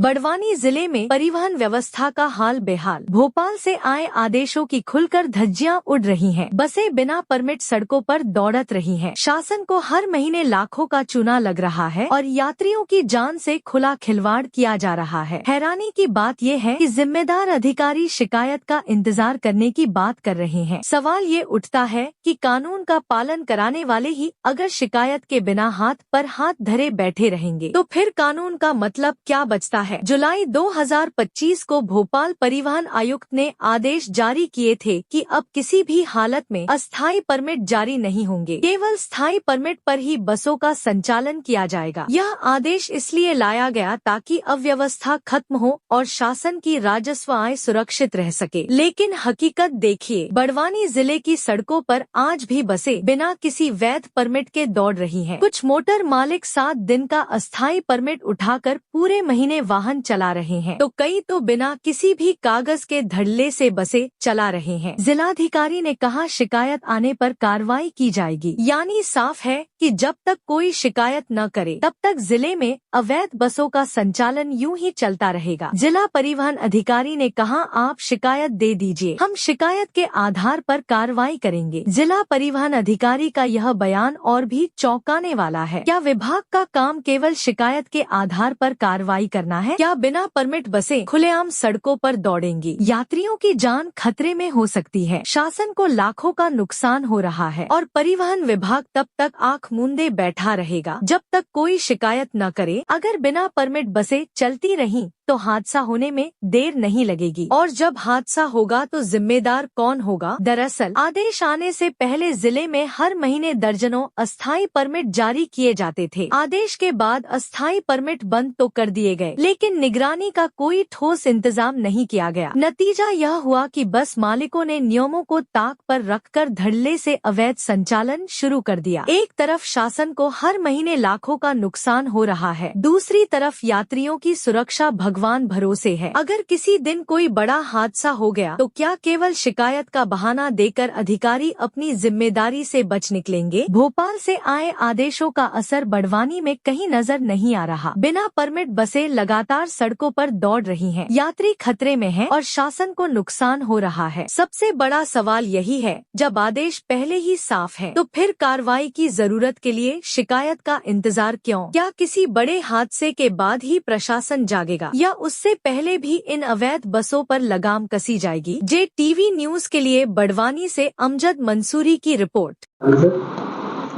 बड़वानी जिले में परिवहन व्यवस्था का हाल बेहाल। भोपाल से आए आदेशों की खुलकर धज्जियां उड़ रही हैं। बसें बिना परमिट सड़कों पर दौड़त रही हैं। शासन को हर महीने लाखों का चूना लग रहा है और यात्रियों की जान से खुला खिलवाड़ किया जा रहा है। हैरानी की बात ये है कि जिम्मेदार अधिकारी शिकायत का इंतजार करने की बात कर रहे हैं। सवाल ये उठता है कि कानून का पालन कराने वाले ही अगर शिकायत के बिना हाथ पर हाथ धरे बैठे रहेंगे तो फिर कानून का मतलब क्या बचता है। जुलाई 2025 को भोपाल परिवहन आयुक्त ने आदेश जारी किए थे कि अब किसी भी हालत में अस्थायी परमिट जारी नहीं होंगे, केवल स्थायी परमिट पर ही बसों का संचालन किया जाएगा। यह आदेश इसलिए लाया गया ताकि अव्यवस्था खत्म हो और शासन की राजस्व आय सुरक्षित रह सके। लेकिन हकीकत देखिए, बड़वानी जिले की सड़कों पर आज भी बसें बिना किसी वैध परमिट के दौड़ रही हैं। कुछ मोटर मालिक 7 दिन का अस्थायी परमिट उठाकर पूरे महीने वाहन चला रहे हैं, तो कई तो बिना किसी भी कागज के धड़ल्ले से बसें चला रहे हैं। जिलाधिकारी ने कहा शिकायत आने पर कार्रवाई की जाएगी। यानी साफ है कि जब तक कोई शिकायत न करे तब तक जिले में अवैध बसों का संचालन यूं ही चलता रहेगा। जिला परिवहन अधिकारी ने कहा आप शिकायत दे दीजिए, हम शिकायत के आधार पर कार्रवाई करेंगे। जिला परिवहन अधिकारी का यह बयान और भी चौंकाने वाला है। क्या विभाग का काम केवल शिकायत के आधार पर कार्रवाई करना है? क्या बिना परमिट बसें खुलेआम सड़कों पर दौड़ेंगी? यात्रियों की जान खतरे में हो सकती है, शासन को लाखों का नुकसान हो रहा है और परिवहन विभाग तब तक आंख मूंदे बैठा रहेगा जब तक कोई शिकायत न करे। अगर बिना परमिट बसें चलती रहीं तो हादसा होने में देर नहीं लगेगी और जब हादसा होगा तो जिम्मेदार कौन होगा? दरअसल आदेश आने से पहले जिले में हर महीने दर्जनों अस्थायी परमिट जारी किए जाते थे। आदेश के बाद अस्थायी परमिट बंद तो कर दिए गए, लेकिन निगरानी का कोई ठोस इंतजाम नहीं किया गया। नतीजा यह हुआ कि बस मालिकों ने नियमों को ताक पर रखकर धड़ल्ले से अवैध संचालन शुरू कर दिया। एक तरफ शासन को हर महीने लाखों का नुकसान हो रहा है, दूसरी तरफ यात्रियों की सुरक्षा भगवान भरोसे है। अगर किसी दिन कोई बड़ा हादसा हो गया तो क्या केवल शिकायत का बहाना देकर अधिकारी अपनी जिम्मेदारी से बच निकलेंगे? भोपाल से आए आदेशों का असर बड़वानी में कहीं नजर नहीं आ रहा। बिना परमिट बसें लगातार सड़कों पर दौड़ रही हैं, यात्री खतरे में हैं और शासन को नुकसान हो रहा है। सबसे बड़ा सवाल यही है, जब आदेश पहले ही साफ है तो फिर कार्रवाई की जरूरत के लिए शिकायत का इंतजार क्यों? क्या किसी बड़े हादसे के बाद ही प्रशासन जागेगा या उससे पहले भी इन अवैध बसों पर लगाम कसी जाएगी? JTV न्यूज के लिए बड़वानी से अमजद मंसूरी की रिपोर्ट।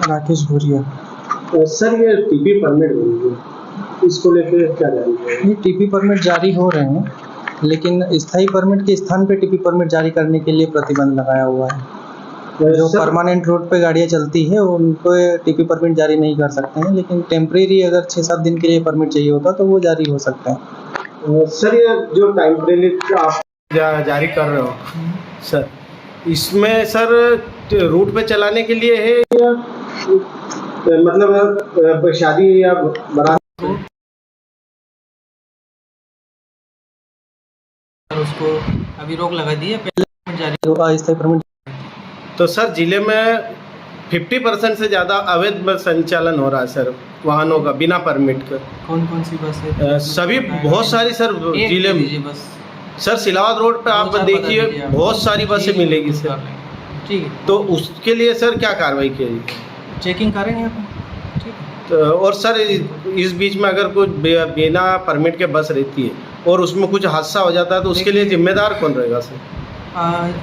राकेश भूरिया। सर ये टीपी परमिट इसको लेकर क्या जारी है? ये टीपी परमिट जारी हो रहे हैं, लेकिन स्थायी परमिट के स्थान पे टीपी परमिट जारी करने के लिए प्रतिबंध लगाया हुआ है। जो परमानेंट रूट पे गाड़ियाँ चलती है उनको टीपी परमिट जारी नहीं कर सकते हैं, लेकिन टेम्परेरी अगर 6-7 दिन के लिए परमिट चाहिए होता तो वो जारी हो सकता है। सर ये जो टाइम पीरियड आप जारी कर रहे हो सर, इसमें सर रूट पे चलाने के लिए है या मतलब शादी या बारात? उसको अभी रोक लगा दी है, पहले जारी होगा स्थायी परमिट। तो सर जिले में 50% से ज़्यादा अवैध बस संचालन हो रहा है सर, वाहनों का बिना परमिट का। कौन कौन सी बस है? सभी बहुत सारी सर जिले में। बस सर सिलावत रोड पे आप देखिए बहुत सारी बसें मिलेगी सर। ठीक है, तो उसके लिए सर क्या कार्रवाई की? चेकिंग करेंगे अपन। ठीक है। तो और सर इस बीच में अगर कोई बिना परमिट के बस रहती है और उसमें कुछ हादसा हो जाता है तो उसके लिए जिम्मेदार कौन रहेगा सर?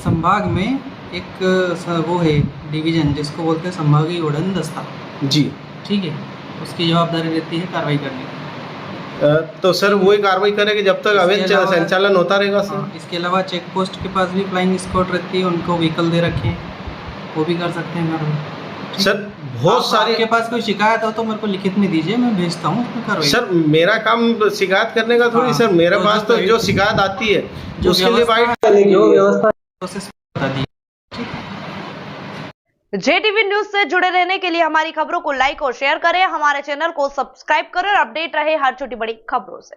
संभाग में एक वो है डिवीज़न जिसको बोलते हैं संभागीय उड़न दस्ता जी, ठीक है, उसकी जवाबदारी रहती है कार्रवाई करने की। तो सर वही कार्रवाई करेंगे जब तक अवैध संचालन होता रहेगा सर। इसके अलावा चेक पोस्ट के पास भी फ्लाइंग स्क्वाड रहती है, उनको व्हीकल दे रखे हैं, वो भी कर सकते हैं कार्रवाई। सर बहुत सारे आपके पास कोई शिकायत हो तो मेरे को लिखित में दीजिए, मैं भेजता हूँ उसमें कार्रवाई। सर मेरा काम शिकायत करने का थोड़ी सर, मेरे पास तो जो शिकायत आती है उसके लिए जो व्यवस्था प्रोसेस बता दी। JTV न्यूज से जुड़े रहने के लिए हमारी खबरों को लाइक और शेयर करें, हमारे चैनल को सब्सक्राइब करें और अपडेट रहे हर छोटी बड़ी खबरों से।